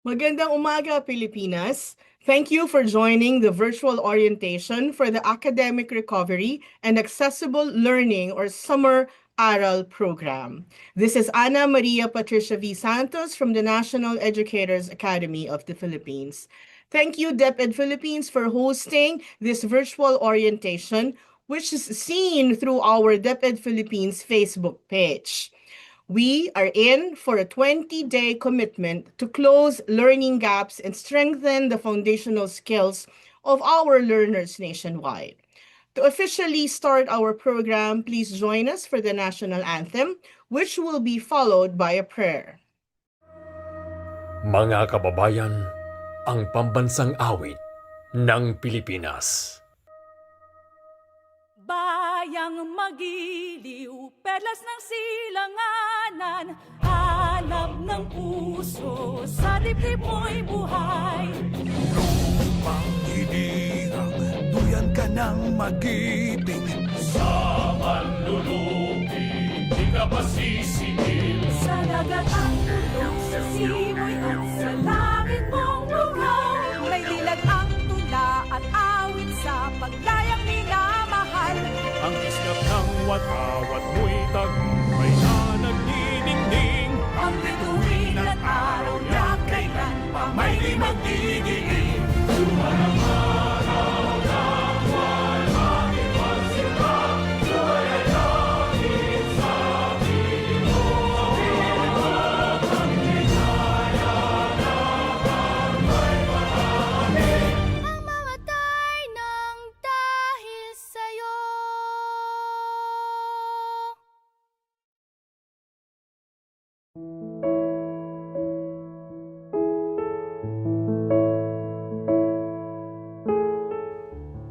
Magandang umaga, Pilipinas. Thank you for joining the virtual orientation for the Academic Recovery and Accessible Learning or Summer Aral Program. This is Ana Maria Patricia V. Santos from the National Educators Academy of the Philippines. Thank you, DepEd Philippines, for hosting this virtual orientation, which is seen through our DepEd Philippines Facebook page. We are in for a 20-day commitment to close learning gaps and strengthen the foundational skills of our learners nationwide. To officially start our program, please join us for the national anthem, which will be followed by a prayer. Mga kababayan, ang pambansang awit ng Pilipinas. Bayang magiliw, perlas ng silanganan, hanap ng puso, sa dibdib mo'y buhay. Lupang hinirang, duyan ka ng mag-ibig. Sa manlulupi, di ka pa sisingil. Sa dagat ang tulong, sa simoy at sa langit mong lugaw. May dilag ang tula at awit sa paglayang minamahal. Ang iskap ng watawat mo'y tagumpay na nagniningning. Ang bituin at araw na kailan pa may di magdidiin. Mamamatay ng dahil sa'yo.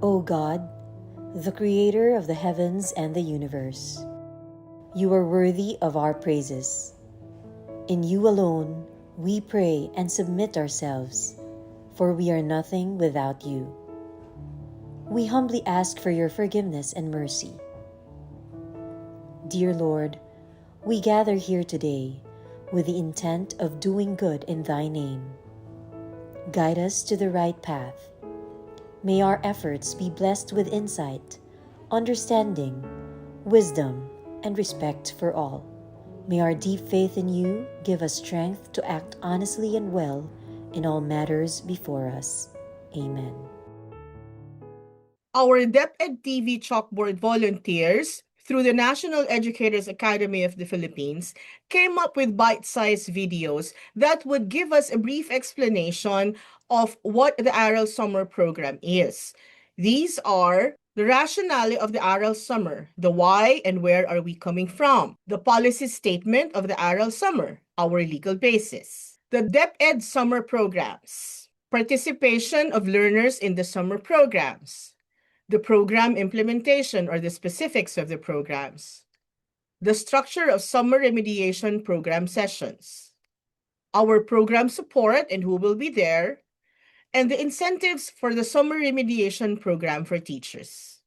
O God, the creator of the heavens and the universe, you are worthy of our praises. In you alone we pray and submit ourselves, for we are nothing without you. We humbly ask for your forgiveness and mercy. Dear Lord, we gather here today with the intent of doing good in thy name. Guide us to the right path. May our efforts be blessed with insight, understanding, wisdom, and respect for all. May our deep faith in you give us strength to act honestly and well in all matters before us. Amen. Our DepEd TV chalkboard volunteers, through the National Educators Academy of the Philippines, came up with bite-sized videos that would give us a brief explanation of what the Aral Summer Program is. These are the rationale of the Aral Summer, the why and where are we coming from, the policy statement of the Aral Summer, our legal basis, the DepEd Summer Programs, participation of learners in the summer programs, the program implementation or the specifics of the programs, the structure of summer remediation program sessions, our program support and who will be there, and the incentives for the summer remediation program for teachers.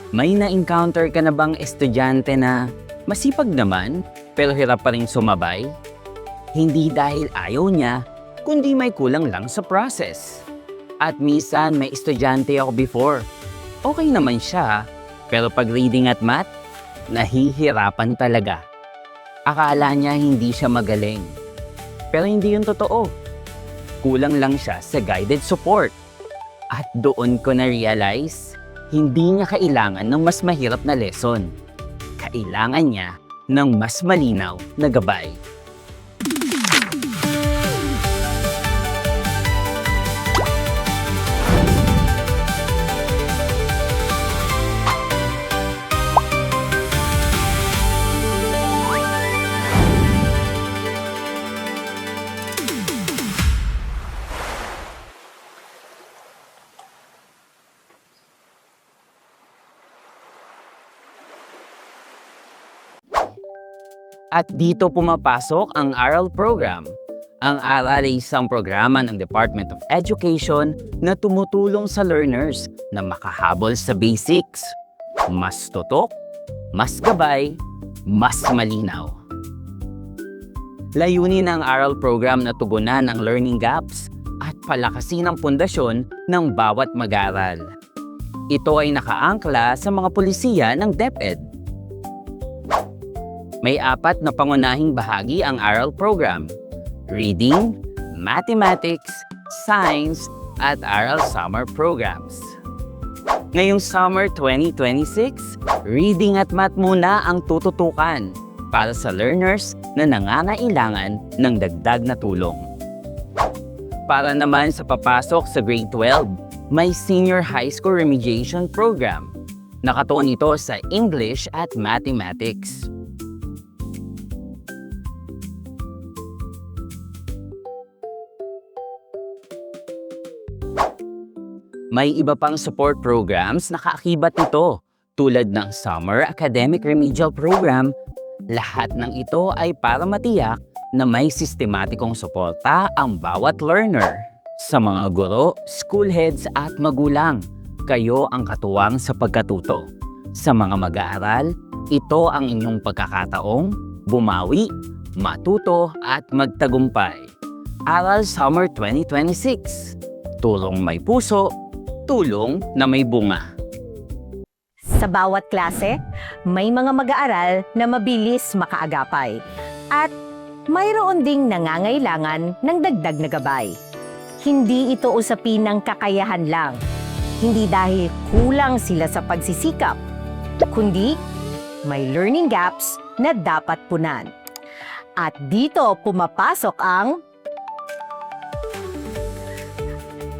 May na-encounter ka na bang estudyante na masipag naman pero hirap pa rin sumabay? Hindi dahil ayaw niya, kundi may kulang lang sa process. At minsan may estudyante ako before. Okay naman siya, pero pag reading at math, nahihirapan talaga. Akala niya hindi siya magaling. Pero hindi yun totoo. Kulang lang siya sa guided support. At doon ko na-realize, hindi niya kailangan ng mas mahirap na lesson. Kailangan niya ng mas malinaw na gabay. At dito pumapasok ang ARAL program. Ang ARAL ay isang programa ng Department of Education na tumutulong sa learners na makahabol sa basics. Mas tutok, mas gabay, mas malinaw. Layunin ng ARAL program na tugunan ang learning gaps at palakasin ang pundasyon ng bawat mag-aaral. Ito ay nakaangkla sa mga pulisiya ng DepEd. May 4 na pangunahing bahagi ang ARAL program: Reading, Mathematics, Science, at ARAL Summer Programs. Ngayong Summer 2026, Reading at Math muna ang tututukan para sa learners na nangangailangan ng dagdag na tulong. Para naman sa papasok sa grade 12, may Senior High School Remediation Program. Nakatuon ito sa English at Mathematics. May iba pang support programs na kaakibat nito, tulad ng Summer Academic Remedial Program. Lahat ng ito ay para matiyak na may sistematikong suporta ang bawat learner. Sa mga guro, school heads at magulang, kayo ang katuwang sa pagkatuto. Sa mga mag-aaral, ito ang inyong pagkakataong bumawi, matuto at magtagumpay. ARAL Summer 2026. Tulong may puso, tulong na may bunga. Sa bawat klase, may mga mag-aaral na mabilis makaagapay at mayroon ding nangangailangan ng dagdag na gabay. Hindi ito usapin ng kakayahan lang, hindi dahil kulang sila sa pagsisikap, kundi may learning gaps na dapat punan. At dito pumapasok ang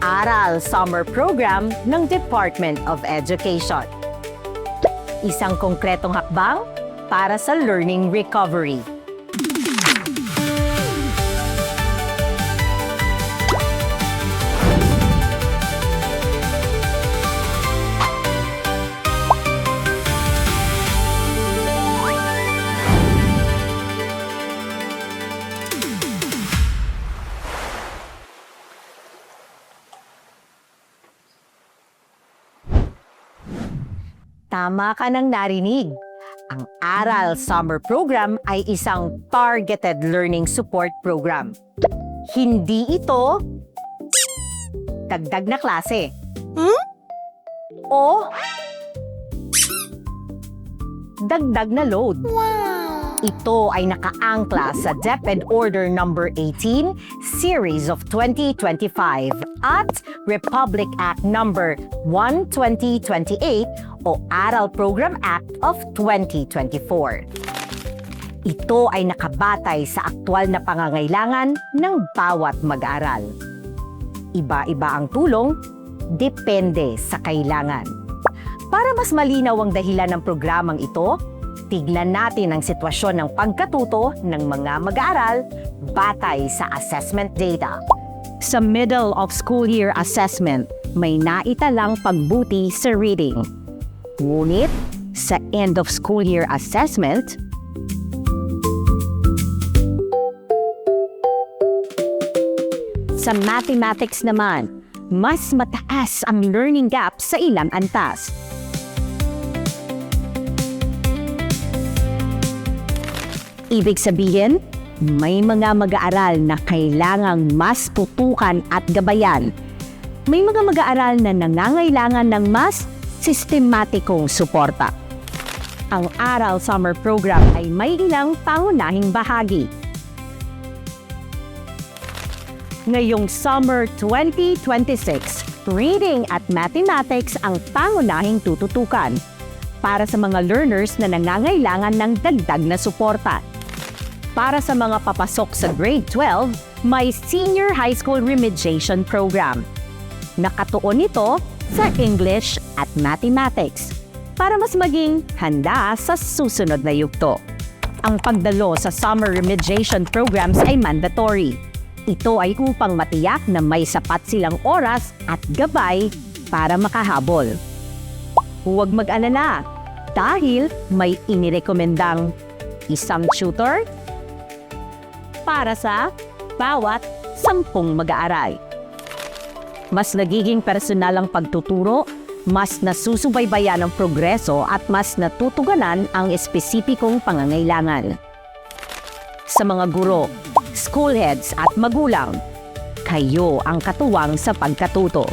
ARAL Summer Program ng Department of Education. Isang konkretong hakbang para sa learning recovery. Tama ka nang narinig. Ang ARAL Summer Program ay isang targeted learning support program. Hindi ito dagdag na klase. O dagdag na load. Ito ay nakaangkla sa DepEd Order Number 18, Series of 2025 at Republic Act Number 1/2028 o ARAL Program Act of 2024. Ito ay nakabatay sa aktwal na pangangailangan ng bawat mag-aaral. Iba-iba ang tulong, depende sa kailangan. Para mas malinaw ang dahilan ng programang ito, tignan natin ang sitwasyon ng pagkatuto ng mga mag-aaral batay sa assessment data. Sa middle of school year assessment, may naitalang pagbuti sa reading. Ngunit, sa end of school year assessment, sa mathematics naman, mas mataas ang learning gap sa ilang antas. Ibig sabihin, may mga mag-aaral na kailangang mas tutukan at gabayan. May mga mag-aaral na nangangailangan ng mas sistematikong suporta. Ang ARAL Summer Program ay may ilang pangunahing bahagi. Ngayong Summer 2026, Reading at Mathematics ang pangunahing tututukan para sa mga learners na nangangailangan ng dagdag na suporta. Para sa mga papasok sa grade 12, may Senior High School Remediation Program. Nakatuon ito sa English at Mathematics para mas maging handa sa susunod na yugto. Ang pagdalo sa Summer Remediation Programs ay mandatory. Ito ay upang matiyak na may sapat silang oras at gabay para makahabol. Huwag mag-alala dahil may inirekomendang isang tutor para sa bawat 10 mag-aaral. Mas nagiging personal ang pagtuturo, mas nasusubaybayan ang progreso at mas natutugunan ang espesipikong pangangailangan. Sa mga guro, school heads at magulang, kayo ang katuwang sa pagkatuto.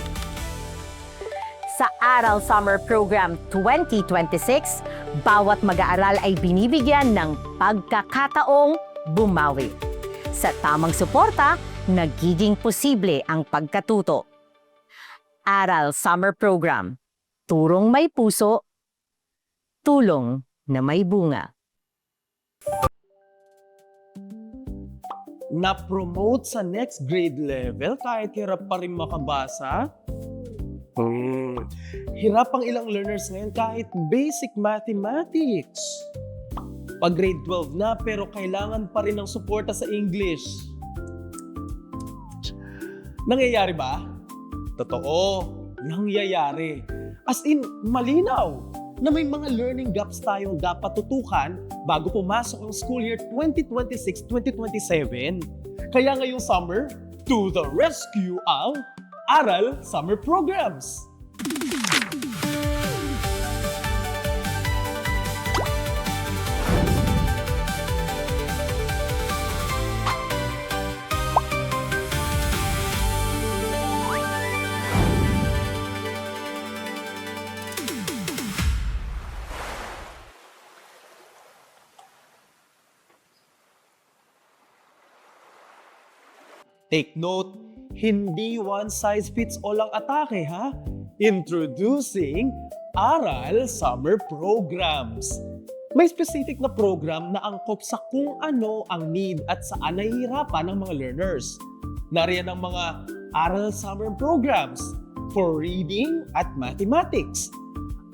Sa Aral Summer Program 2026, bawat mag-aaral ay binibigyan ng pagkakataong bumawi. Sa tamang suporta, nagiging posible ang pagkatuto. Aral Summer Program. Turong may puso, tulong na may bunga. Na-promote sa next grade level kahit hirap pa rin makabasa? Hirap ang ilang learners ngayon kahit basic mathematics. Pag grade 12 na pero kailangan pa rin ng suporta sa English. Nangyayari ba? Totoo, nangyayari. As in, malinaw na may mga learning gaps tayong dapat tutukan bago pumasok ang school year 2026-2027. Kaya ngayong summer, to the rescue ang Aral Summer Programs! Take note, hindi one-size-fits-all ang atake, ha? Introducing Aral Summer Programs. May specific na program na angkop sa kung ano ang need at saan nahihirapan ng mga learners. Nariyan ang mga Aral Summer Programs for reading at mathematics.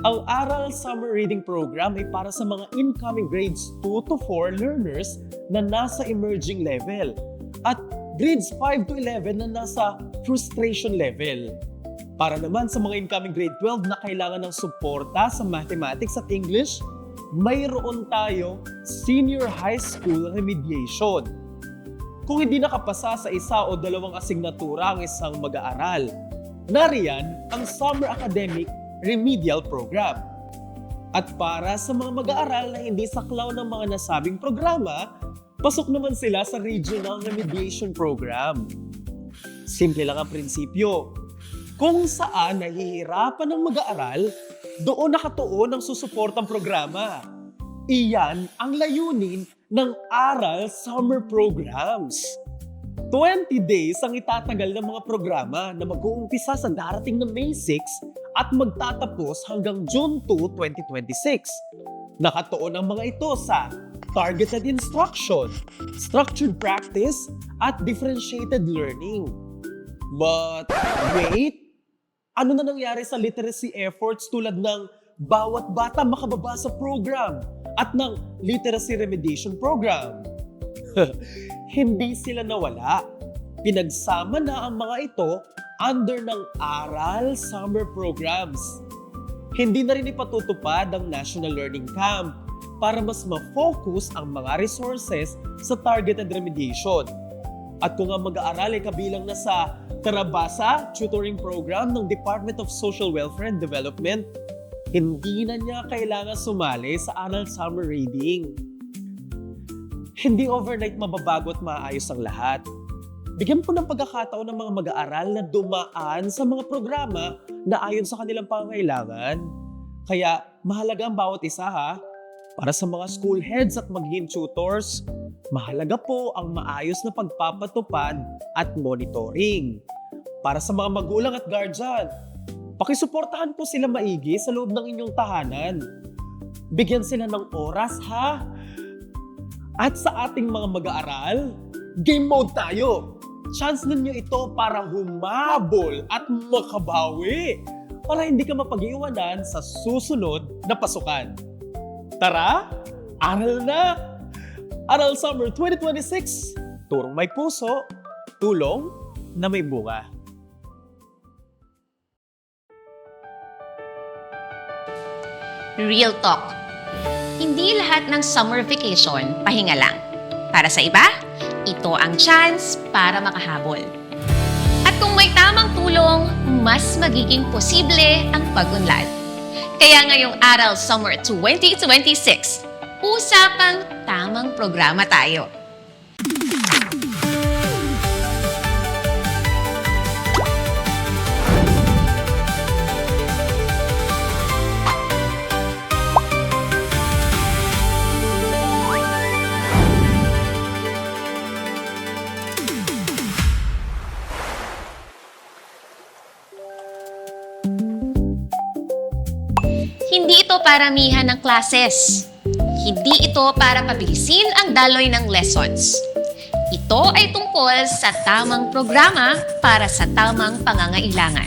Ang Aral Summer Reading Program ay para sa mga incoming grades 2 to 4 learners na nasa emerging level at grades 5 to 11 na nasa frustration level. Para naman sa mga incoming grade 12 na kailangan ng suporta sa mathematics at English, mayroon tayo senior high school remediation. Kung hindi nakapasa sa isa o dalawang asignatura ang isang mag-aaral, nariyan ang Summer Academic Remedial Program. At para sa mga mag-aaral na hindi saklaw ng mga nasabing programa, pasok naman sila sa Regional Remediation Program. Simple lang ang prinsipyo. Kung saan nahihirapan ng mag-aaral, doon nakatuon ang susuportang programa. Iyan ang layunin ng Aral Summer Programs. 20 days ang itatagal ng mga programa na mag-uumpisa sa darating na May 6 at magtatapos hanggang June 2, 2026. Nakatuon ang mga ito sa targeted instruction, structured practice, at differentiated learning. But wait, ano na nangyari sa literacy efforts tulad ng Bawat Bata Makababasa program at ng Literacy Remediation Program? Hindi sila nawala. Pinagsama na ang mga ito under ng Aral Summer Programs. Hindi na rin ipatutupad ang National Learning Camp para mas ma-focus ang mga resources sa targeted remediation. At kung ang mag-aaral ay kabilang na sa Tarabasa Tutoring Program ng Department of Social Welfare and Development, hindi na niya kailangan sumali sa Aral Summer Reading. Hindi overnight mababago at maayos ang lahat. Bigyan po ng pagkakataon ng mga mag-aaral na dumaan sa mga programa na ayon sa kanilang pangangailangan. Kaya mahalaga ang bawat isa, ha? Para sa mga school heads at magiging tutors, mahalaga po ang maayos na pagpapatupad at monitoring. Para sa mga magulang at guardian, pakisuportahan po sila maigi sa loob ng inyong tahanan. Bigyan sila ng oras, ha? At sa ating mga mag-aaral, game mode tayo! Chance ninyo ito para humabol at makabawi para hindi ka mapag-iwanan sa susunod na pasukan. Tara, aral na! Aral Summer 2026, turong may puso, tulong na may bunga. Real talk. Hindi lahat ng summer vacation pahinga lang. Para sa iba, ito ang chance para makahabol. At kung may tamang tulong, mas magiging posible ang pag-unlad. Kaya ngayong Aral Summer 2026, usapang tamang programa tayo. paramihan ng classes. Hindi ito para pabilisin ang daloy ng lessons. Ito ay tungkol sa tamang programa para sa tamang pangangailangan.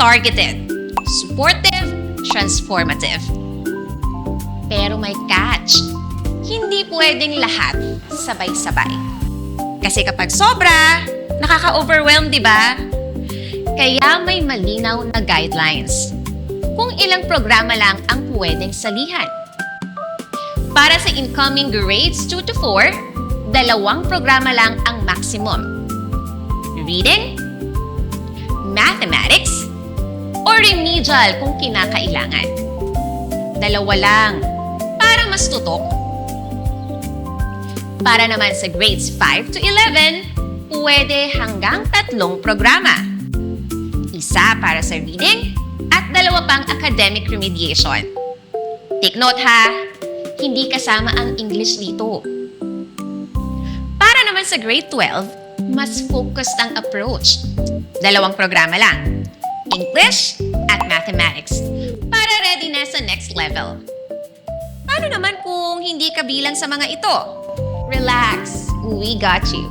Targeted, supportive, transformative. Pero may catch. Hindi pwedeng lahat sabay-sabay. Kasi kapag sobra, nakaka-overwhelm, di ba? Kaya may malinaw na guidelines. Kung ilang programa lang ang pwedeng salihan. Para sa incoming grades 2 to 4, 2 programa lang ang maximum. Reading, mathematics, or remedial kung kinakailangan. 2 lang para mas tutok. Para naman sa grades 5 to 11, pwede hanggang 3 programa. Isa para sa reading at 2 pang academic remediation. Take note ha, hindi kasama ang English dito. Para naman sa grade 12, mas focused ang approach. 2 programa lang, English at Mathematics, para ready na sa next level. Paano naman kung hindi kabilang sa mga ito? Relax, we got you.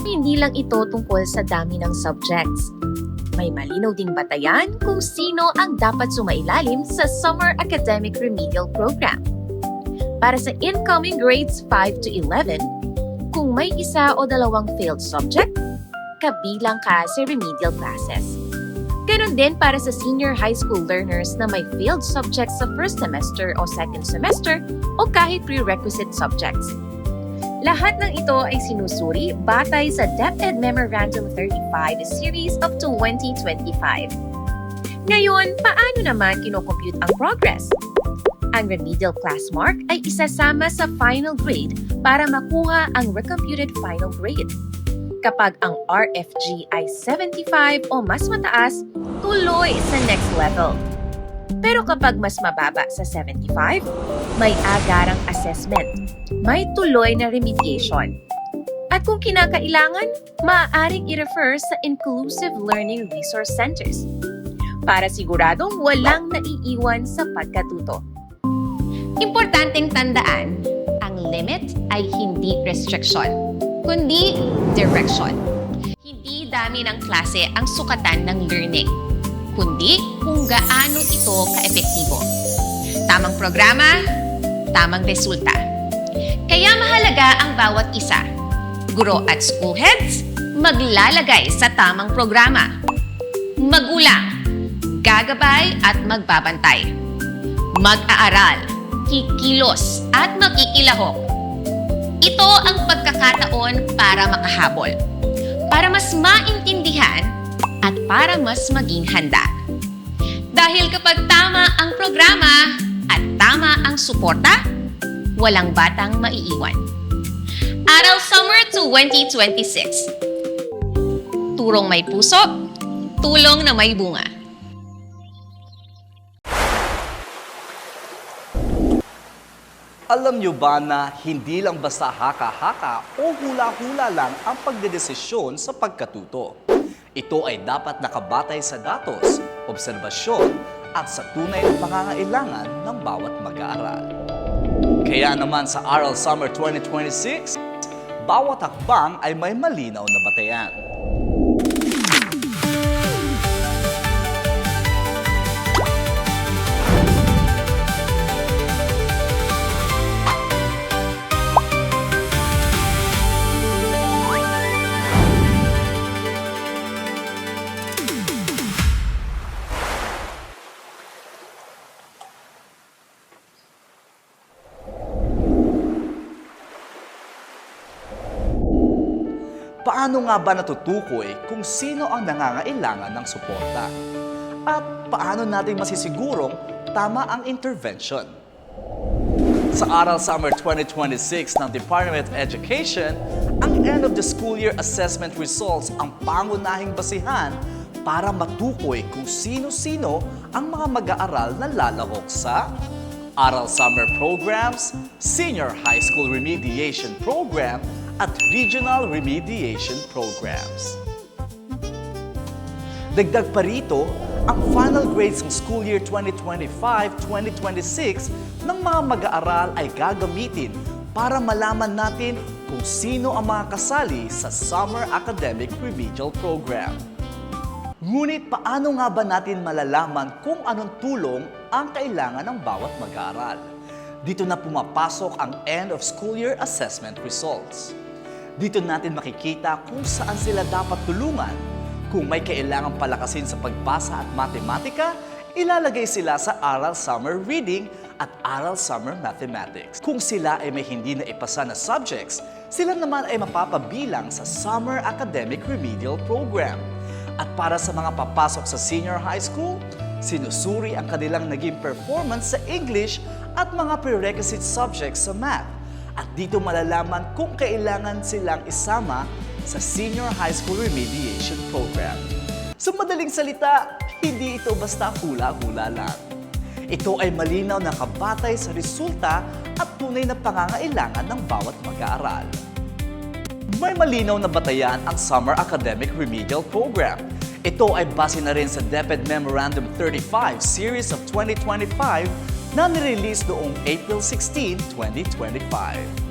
Hindi lang ito tungkol sa dami ng subjects. May malinaw ding batayan kung sino ang dapat sumailalim sa Summer Academic Remedial Program. Para sa incoming grades 5 to 11, kung may 1 o 2 failed subject, kabilang ka sa remedial classes. Ganon din para sa senior high school learners na may failed subjects sa first semester o second semester o kahit prerequisite subjects. Lahat ng ito ay sinusuri batay sa DepEd Memorandum 35 Series of 2025. Ngayon, paano naman kinocompute ang progress? Ang remedial class mark ay isasama sa final grade para makuha ang recomputed final grade. Kapag ang RFG ay 75 o mas mataas, tuloy sa next level. Pero kapag mas mababa sa 75, may agarang assessment, may tuloy na remediation. At kung kinakailangan, maaaring i-refer sa Inclusive Learning Resource Centers para siguradong walang naiiwan sa pagkatuto. Importanteng tandaan, ang limit ay hindi restriction, kundi direction. Hindi dami ng klase ang sukatan ng learning, kundi kung gaano ito kaepektibo. Tamang programa, tamang resulta. Kaya mahalaga ang bawat isa. Guro at school heads, maglalagay sa tamang programa. Magulang, gagabay at magbabantay. Mag-aaral, kikilos at makikilahok. Ito ang pagkakataon para makahabol, para mas maintindihan at para mas maging handa. Dahil kapag tama ang programa at tama ang suporta, walang batang maiiwan. Aral Summer 2026. Turong may puso, tulong na may bunga. Alam nyo ba na hindi lang basta haka-haka o hula-hula lang ang pagdedesisyon sa pagkatuto? Ito ay dapat nakabatay sa datos, obserbasyon at sa tunay na pangangailangan ng bawat mag-aaral. Kaya naman sa Aral Summer 2026, bawat hakbang ay may malinaw na batayan. Paano nga ba natutukoy kung sino ang nangangailangan ng suporta? At paano natin masisigurong tama ang intervention? Sa Aral Summer 2026 ng Department of Education, ang end of the school year assessment results ang pangunahing basihan para matukoy kung sino-sino ang mga mag-aaral na lalahok sa Aral Summer Programs, Senior High School Remediation Program, at Regional Remediation Programs. Dagdag pa rito, ang final grades ng school year 2025-2026 ng mga mag-aaral ay gagamitin para malaman natin kung sino ang mga kasali sa Summer Academic Remedial Program. Ngunit paano nga ba natin malalaman kung anong tulong ang kailangan ng bawat mag-aaral? Dito na pumapasok ang end of school year assessment results. Dito natin makikita kung saan sila dapat tulungan. Kung may kailangang palakasin sa pagbasa at matematika, ilalagay sila sa Aral Summer Reading at Aral Summer Mathematics. Kung sila ay may hindi na ipasa na subjects, sila naman ay mapapabilang sa Summer Academic Remedial Program. At para sa mga papasok sa senior high school, sinusuri ang kanilang naging performance sa English at mga prerequisite subjects sa math. At dito malalaman kung kailangan silang isama sa Senior High School Remediation Program. Sa madaling salita, hindi ito basta hula-hula lang. Ito ay malinaw na kabatay sa resulta at tunay na pangangailangan ng bawat mag-aaral. May malinaw na batayan ang Summer Academic Remedial Program. Ito ay base na rin sa DepEd Memorandum 35 Series of 2025 na nirelease noong April 16, 2025.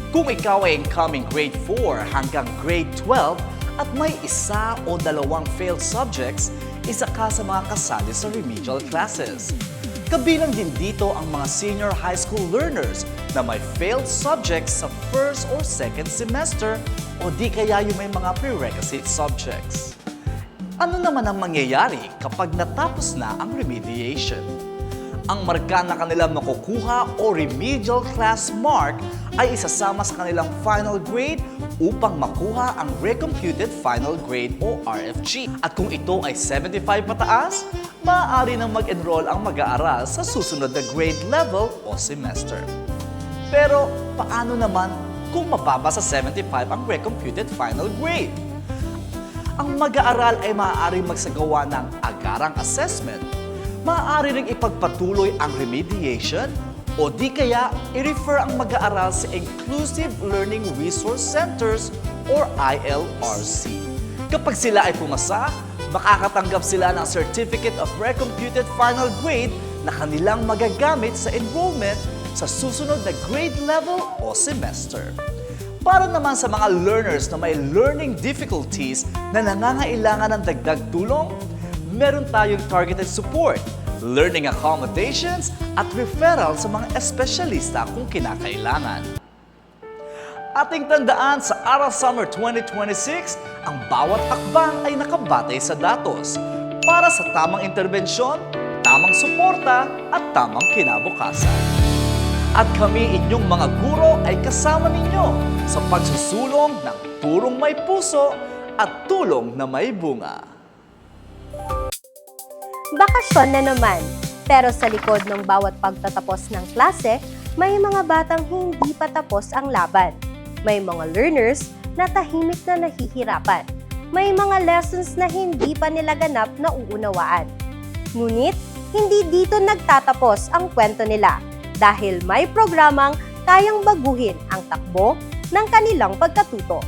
Kung ikaw ay incoming grade 4 hanggang grade 12 at may isa o dalawang failed subjects, isa ka sa mga kasali sa remedial classes. Kabilang din dito ang mga senior high school learners na may failed subjects sa first or second semester o di kaya yung may mga prerequisite subjects. Ano naman ang mangyayari kapag natapos na ang remediation? Ang marka na kanilang makukuha o remedial class mark ay isasama sa kanilang final grade upang makuha ang Recomputed Final Grade o RFG. At kung ito ay 75 pataas, maaari nang mag-enroll ang mag-aaral sa susunod na grade level o semester. Pero paano naman kung mababa sa 75 ang Recomputed Final Grade? Ang mag-aaral ay maaaring magsagawa ng agarang assessment, maaari ring ipagpatuloy ang remediation o di kaya i-refer ang mag-aaral sa Inclusive Learning Resource Centers or ILRC. Kapag sila ay pumasa, makakatanggap sila ng Certificate of Recomputed Final Grade na kanilang magagamit sa enrollment sa susunod na grade level o semester. Para naman sa mga learners na may learning difficulties na nangangailangan ng dagdag tulong, meron tayong targeted support, learning accommodations, at referral sa mga espesyalista kung kinakailangan. Ating tandaan sa Aral Summer 2026, ang bawat akbang ay nakabatay sa datos para sa tamang interbensyon, tamang suporta, at tamang kinabukasan. At kami inyong mga guro ay kasama ninyo sa pagsusulong ng turong may puso at tulong na may bunga. Bakasyon na naman, pero sa likod ng bawat pagtatapos ng klase, may mga batang hindi pa tapos ang laban. May mga learners na tahimik na nahihirapan. May mga lessons na hindi pa nila ganap na uunawaan. Ngunit, hindi dito nagtatapos ang kwento nila dahil may programang kayang baguhin ang takbo ng kanilang pagkatuto.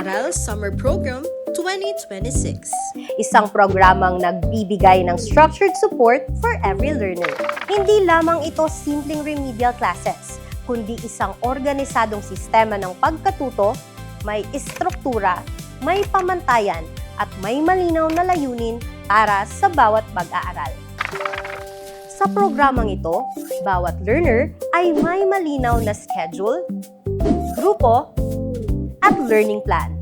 Aral Summer Program 2026. Isang programang nagbibigay ng structured support for every learner. Hindi lamang ito simpleng remedial classes, kundi isang organisadong sistema ng pagkatuto, may istruktura, may pamantayan, at may malinaw na layunin para sa bawat mag-aaral. Sa programang ito, bawat learner ay may malinaw na schedule, grupo, at learning plan.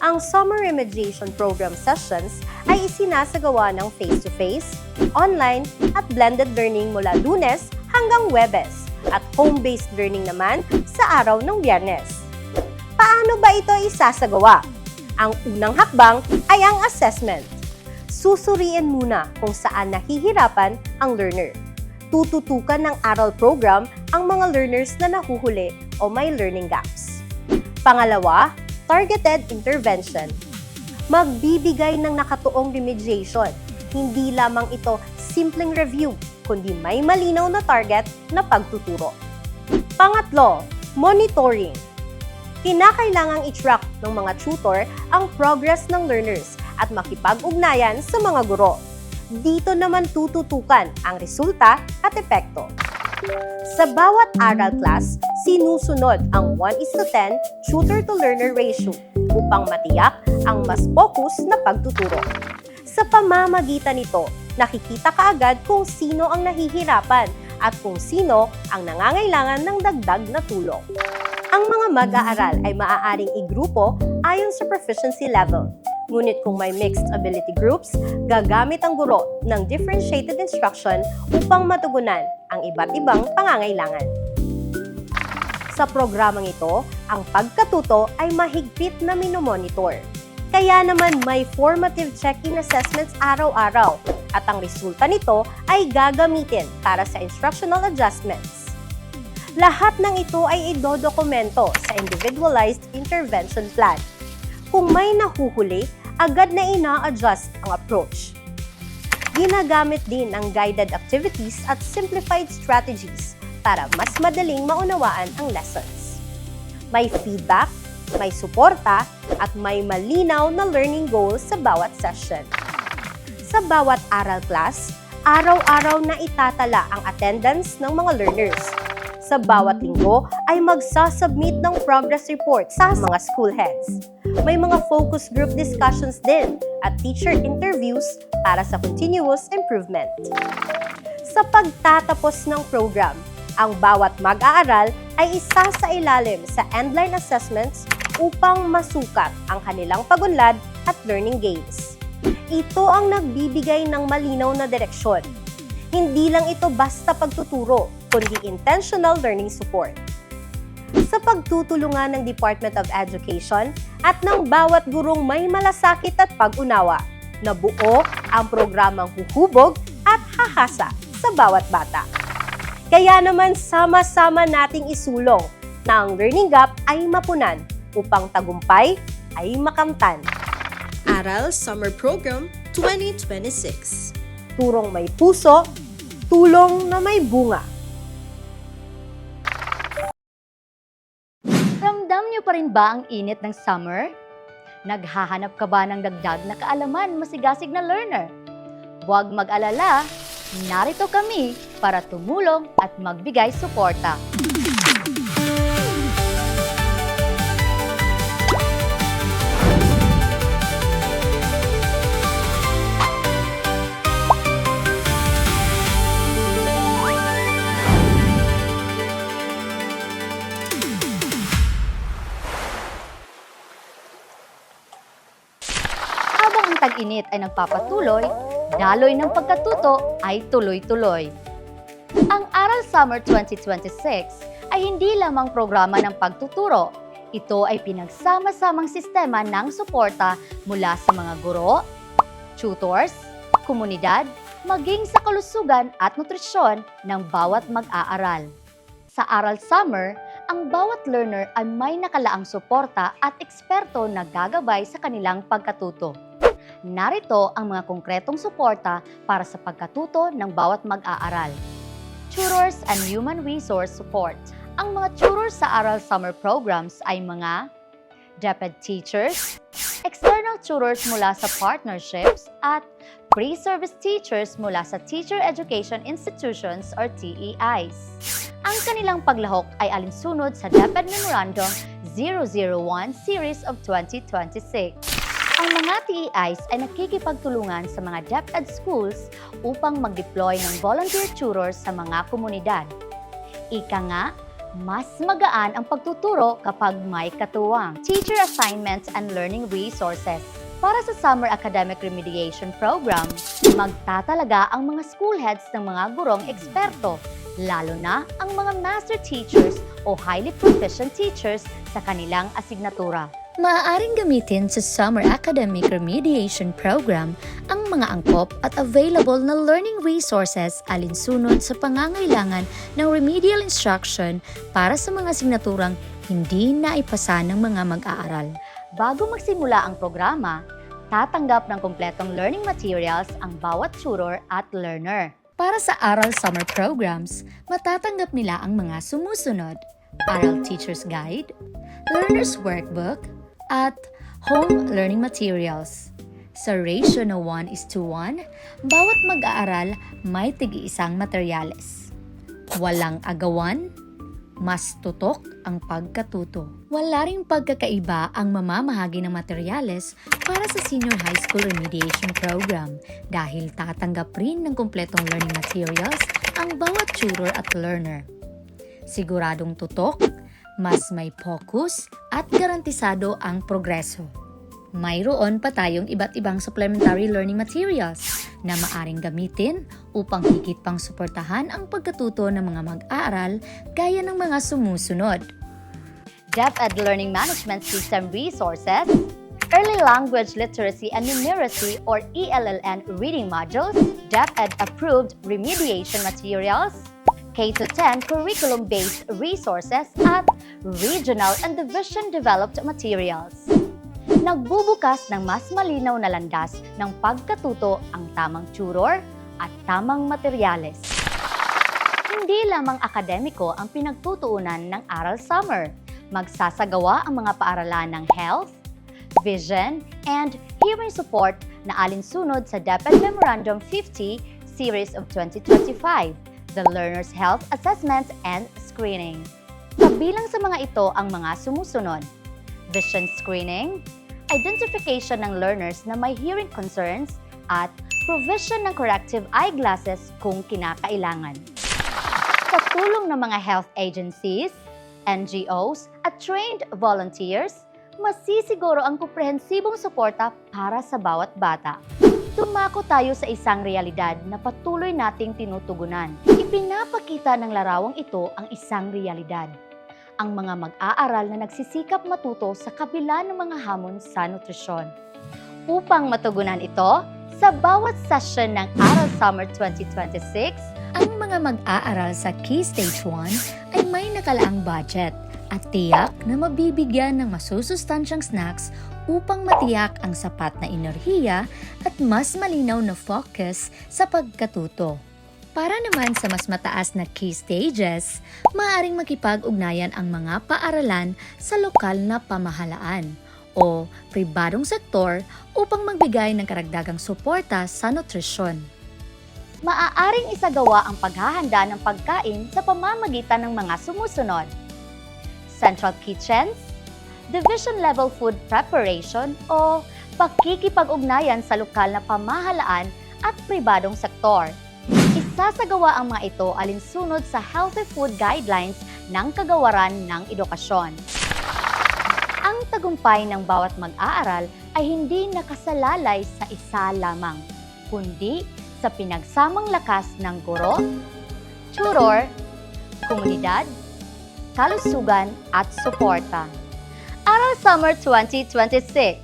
Ang Summer Remediation Program sessions ay isinasagawa ng face-to-face, online, at blended learning mula Lunes hanggang Huwebes at home-based learning naman sa araw ng Biyernes. Paano ba ito isasagawa? Ang unang hakbang ay ang assessment. Susuriin muna kung saan nahihirapan ang learner. Tututukan ng aral program ang mga learners na nahuhuli o may learning gaps. Pangalawa, targeted intervention. Magbibigay ng nakatuong remediation. Hindi lamang ito simpleng review, kundi may malinaw na target na pagtuturo. Pangatlo, monitoring. Kinakailangang i-track ng mga tutor ang progress ng learners at makipag-ugnayan sa mga guro. Dito naman tututukan ang resulta at epekto. Sa bawat aral class, sinusunod ang 1:10 tutor-to-learner ratio upang matiyak ang mas focus na pagtuturo. Sa pamamagitan nito, nakikita kaagad kung sino ang nahihirapan at kung sino ang nangangailangan ng dagdag na tulong. Ang mga mag-aaral ay maaaring igrupo ayon sa proficiency level. Ngunit kung may mixed ability groups, gagamit ang guro ng differentiated instruction upang matugunan ang iba't ibang pangangailangan. Sa programang ito, ang pagkatuto ay mahigpit na minomonitor. Kaya naman may formative check-in assessments araw-araw at ang resulta nito ay gagamitin para sa instructional adjustments. Lahat ng ito ay idodokumento sa individualized intervention plan. Kung may nahuhuli, agad na ina-adjust ang approach. Ginagamit din ang guided activities at simplified strategies para mas madaling maunawaan ang lessons. May feedback, may suporta, at may malinaw na learning goals sa bawat session. Sa bawat aral class, araw-araw na itatala ang attendance ng mga learners. Sa bawat linggo ay magsasubmit ng progress report sa mga school heads. May mga focus group discussions din at teacher interviews para sa continuous improvement. Sa pagtatapos ng program, ang bawat mag-aaral ay isa sa ilalim sa endline assessments upang masukat ang kanilang pagunlad at learning gains. Ito ang nagbibigay ng malinaw na direksyon. Hindi lang ito basta pagtuturo, kundi intentional learning support. Sa pagtutulungan ng Department of Education at ng bawat gurong may malasakit at pag-unawa, nabuo ang programang huhubog at hahasa sa bawat bata. Kaya naman sama-sama nating isulong na ang learning gap ay mapunan upang tagumpay ay makamtan. Aral Summer Program 2026. Turong may puso, tulong na may bunga. Ramdam niyo pa rin ba ang init ng summer? Naghahanap ka ba ng dagdag na kaalaman masigasig na learner? Huwag mag-alala, narito kami para tumulong at magbigay suporta. Habang ang tag-init ay nagpapatuloy, daloy ng pagkatuto ay tuloy-tuloy. Ang Aral Summer 2026 ay hindi lamang programa ng pagtuturo. Ito ay pinagsama-samang sistema ng suporta mula sa mga guro, tutors, komunidad, maging sa kalusugan at nutrisyon ng bawat mag-aaral. Sa Aral Summer, ang bawat learner ay may nakalaang suporta at eksperto na gagabay sa kanilang pagkatuto. Narito ang mga konkretong suporta para sa pagkatuto ng bawat mag-aaral. Tutors and Human Resource Support. Ang mga tutors sa Aral Summer Programs ay mga DepEd teachers, external tutors mula sa partnerships, at pre-service teachers mula sa Teacher Education Institutions or TEIs. Ang kanilang paglahok ay alinsunod sa DepEd Memorandum 001 Series of 2026. Ang mga TEIs ay nakikipagtulungan sa mga DepEd schools upang mag-deploy ng volunteer tutors sa mga komunidad. Ika nga, mas magaan ang pagtuturo kapag may katuwang. Teacher assignments and learning resources. Para sa Summer Academic Remediation Program, magtatalaga ang mga school heads ng mga gurong eksperto, lalo na ang mga master teachers o highly proficient teachers sa kanilang asignatura. Maaaring gamitin sa Summer Academic Remediation Program ang mga angkop at available na learning resources alinsunod sa pangangailangan ng remedial instruction para sa mga asignaturang hindi naipasa ng mga mag-aaral. Bago magsimula ang programa, tatanggap ng kumpletong learning materials ang bawat tutor at learner. Para sa Aral Summer Programs, matatanggap nila ang mga sumusunod: Aral Teacher's Guide, Learner's Workbook, at Home Learning Materials. Sa ratio na 1:1, bawat mag-aaral may tig-iisang materyales. Walang agawan, mas tutok ang pagkatuto. Wala ring pagkakaiba ang mamamahagi ng materyales para sa Senior High School Remediation Program dahil tatanggap rin ng kumpletong learning materials ang bawat tutor at learner. Siguradong tutok, mas may focus at garantisado ang progreso. Mayroon pa tayong iba't ibang supplementary learning materials na maaring gamitin upang higit pang suportahan ang pagkatuto ng mga mag-aaral gaya ng mga sumusunod: DepEd Learning Management System Resources, Early Language Literacy and Numeracy or ELLN Reading Modules, DepEd Approved Remediation Materials, K-10 curriculum-based resources at regional and division-developed materials. Nagbubukas ng mas malinaw na landas ng pagkatuto ang tamang tutor at tamang materyales. Hindi lamang akademiko ang pinagtutuunan ng Aral Summer. Magsasagawa ang mga paaralan ng health, vision, and hearing support na alinsunod sa DepEd Memorandum 50 Series of 2025. The Learner's Health Assessment and Screening. Kabilang sa mga ito ang mga sumusunod: Vision Screening, identification ng learners na may hearing concerns, at provision ng corrective eyeglasses kung kinakailangan. Sa tulong ng mga health agencies, NGOs, at trained volunteers, masisiguro ang komprehensibong suporta para sa bawat bata. Dumako tayo sa isang realidad na patuloy nating tinutugunan. Ipinapakita ng larawang ito ang isang realidad: ang mga mag-aaral na nagsisikap matuto sa kabila ng mga hamon sa nutrisyon. Upang matugunan ito, sa bawat session ng Aral Summer 2026, ang mga mag-aaral sa Key Stage 1 ay may nakalaang budget at tiyak na mabibigyan ng masusustansyang snacks upang matiyak ang sapat na enerhiya at mas malinaw na focus sa pagkatuto. Para naman sa mas mataas na key stages, maaaring makipag-ugnayan ang mga paaralan sa lokal na pamahalaan o pribadong sektor upang magbigay ng karagdagang suporta sa nutrisyon. Maaaring isagawa ang paghahanda ng pagkain sa pamamagitan ng mga sumusunod: Central Kitchens, Division-Level Food Preparation o pakikipag-ugnayan sa lokal na pamahalaan at pribadong sektor. Isasagawa ang mga ito alinsunod sa Healthy Food Guidelines ng Kagawaran ng Edukasyon. Ang tagumpay ng bawat mag-aaral ay hindi nakasalalay sa isa lamang, kundi sa pinagsamang lakas ng guro, tutor, komunidad, kalusugan at suporta. Aral Summer 2026.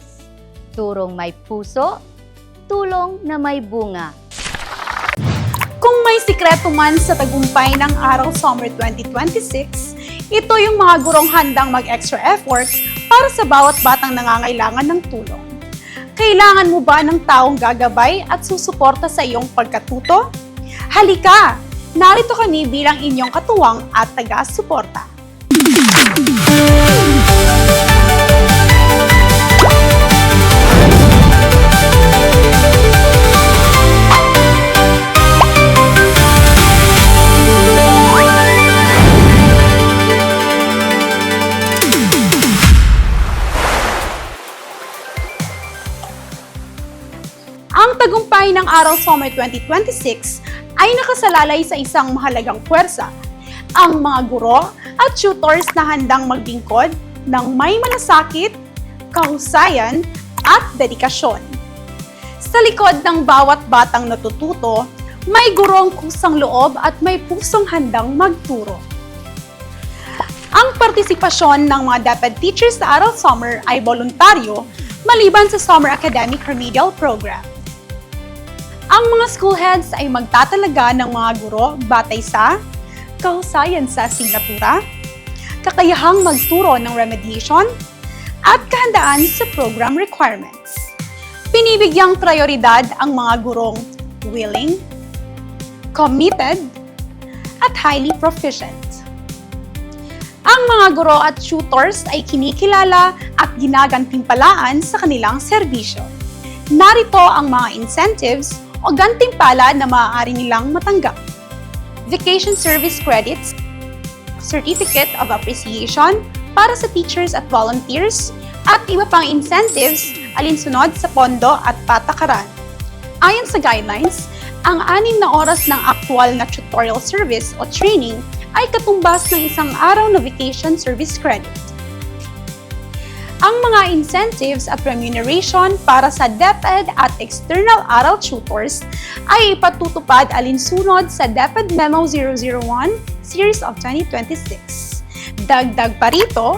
Turong may puso, tulong na may bunga. Kung may sikreto man sa tagumpay ng Aral Summer 2026, ito yung mga gurong handang mag-extra effort para sa bawat batang nangangailangan ng tulong. Kailangan mo ba ng taong gagabay at susuporta sa iyong pagkatuto? Halika! Narito kami bilang inyong katuwang at taga-suporta. Ang tagumpay ng Aral Summer 2026 ay nakasalalay sa isang mahalagang puwersa: ang mga guro at tutors na handang maglingkod ng may malasakit, kahusayan at dedikasyon. Sa likod ng bawat batang natututo, may gurong kusang loob at may pusong handang magturo. Ang partisipasyon ng mga DepEd teachers sa Aral Summer ay voluntaryo maliban sa Summer Academic Remedial Program. Ang mga school heads ay magtatalaga ng mga guro batay sa kahusayan sa asignatura, kakayahang magturo ng remediation, at kahandaan sa program requirements. Binibigyang prioridad ang mga gurong willing, committed, at highly proficient. Ang mga guro at tutors ay kinikilala at ginagantimpalaan sa kanilang serbisyo. Narito ang mga incentives o gantimpala na maaari nilang matanggap. Vacation service credits, certificate of appreciation para sa teachers at volunteers, at iba pang incentives alinsunod sa pondo at patakaran. Ayon sa guidelines, ang 6 na oras ng aktwal na tutorial service o training ay katumbas ng isang araw na vacation service credit. Ang mga incentives at remuneration para sa DepEd at external aral tutors ay ipatutupad alinsunod sa DepEd Memo 001 Series of 2026. Dagdag pa rito,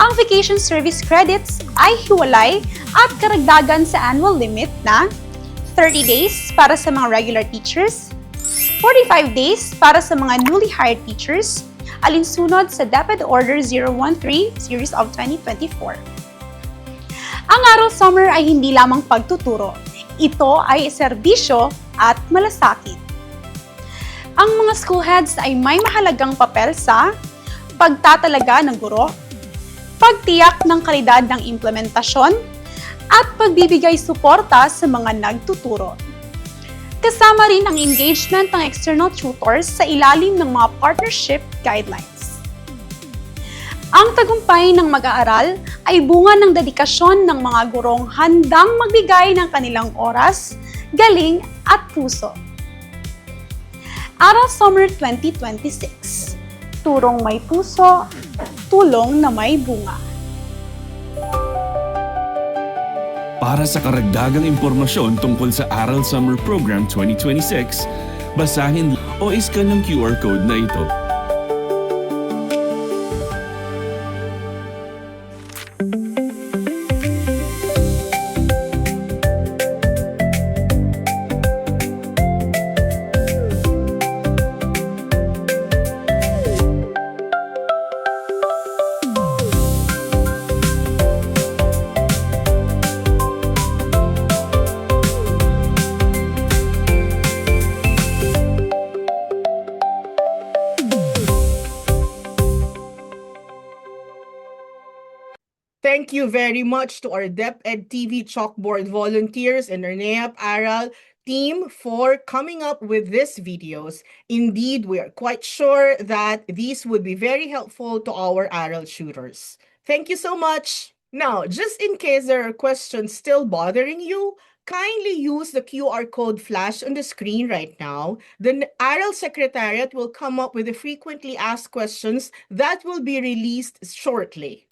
ang vacation service credits ay hiwalay at karagdagan sa annual limit na 30 days para sa mga regular teachers, 45 days para sa mga newly hired teachers, alinsunod sa DepEd Order 013 Series of 2024. Ang Aral Summer ay hindi lamang pagtuturo. Ito ay serbisyo at malasakit. Ang mga school heads ay may mahalagang papel sa pagtatalaga ng guro, pagtiyak ng kalidad ng implementasyon, at pagbibigay suporta sa mga nagtuturo. Kasama rin ang engagement ng external tutors sa ilalim ng mga partnership guidelines. Ang tagumpay ng mag-aaral ay bunga ng dedikasyon ng mga gurong handang magbigay ng kanilang oras, galing at puso. Aral Summer 2026. Turong may puso, tulong na may bunga. Para sa karagdagang impormasyon tungkol sa Aral Summer Program 2026, basahin o iskan ng QR code na ito. Thank you very much to our DepEd TV Chalkboard volunteers and our NAEP Aral team for coming up with these videos. Indeed, we are quite sure that these would be very helpful to our Aral shooters. Thank you so much. Now, just in case there are questions still bothering you, kindly use the QR code flash on the screen right now. The Aral Secretariat will come up with the frequently asked questions that will be released shortly.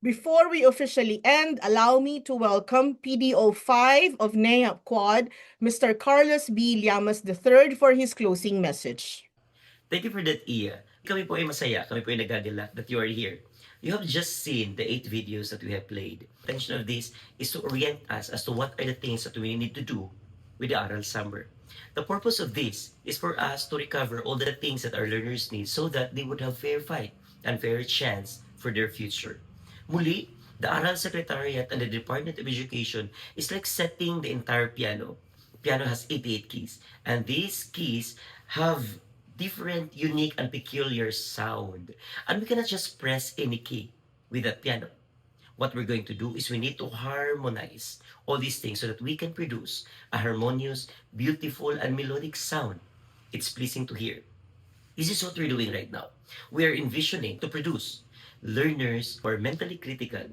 Before we officially end, allow me to welcome PDO5 of NAEP Quad, Mr. Carlos B. Llamas III for his closing message. Thank you for that, Iya. Kami po ay masaya, kami po ay nagagala that you are here. You have just seen the 8 videos that we have played. The intention of this is to orient us as to what are the things that we need to do with the Aral Summer. The purpose of this is for us to recover all the things that our learners need so that they would have fair fight and fair chance for their future. Muli, the Aral Secretariat and the Department of Education is like setting the entire piano. Piano has 88 keys, and these keys have different, unique, and peculiar sound. And we cannot just press any key with that piano. What we're going to do is we need to harmonize all these things so that we can produce a harmonious, beautiful, and melodic sound. It's pleasing to hear. This is what we're doing right now. We are envisioning to produce learners who are mentally critical,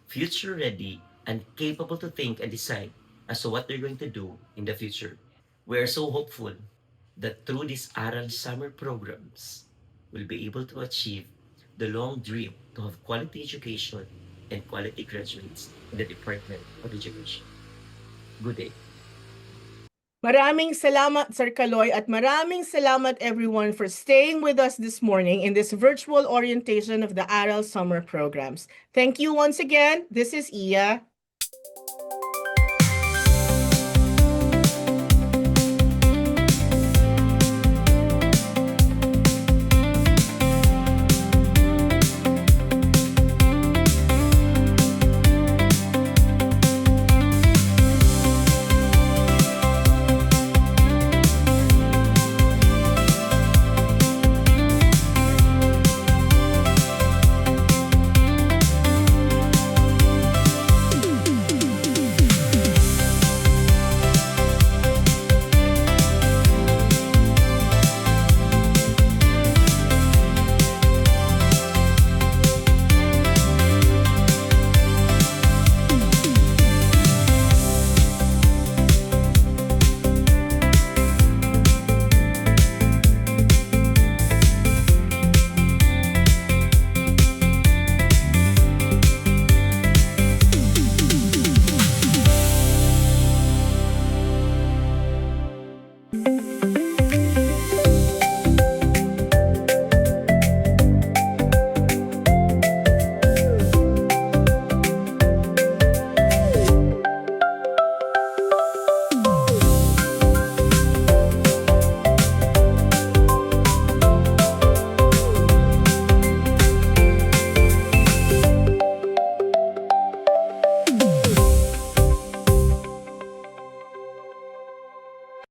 future-ready, and capable to think and decide as to what they're going to do in the future. We are so hopeful that through these Aral Summer programs, we'll be able to achieve the long dream to have quality education and quality graduates in the Department of Education. Good day. Maraming salamat, Sir Kaloy, at maraming salamat everyone for staying with us this morning in this virtual orientation of the Aral Summer programs. Thank you once again. This is Iya.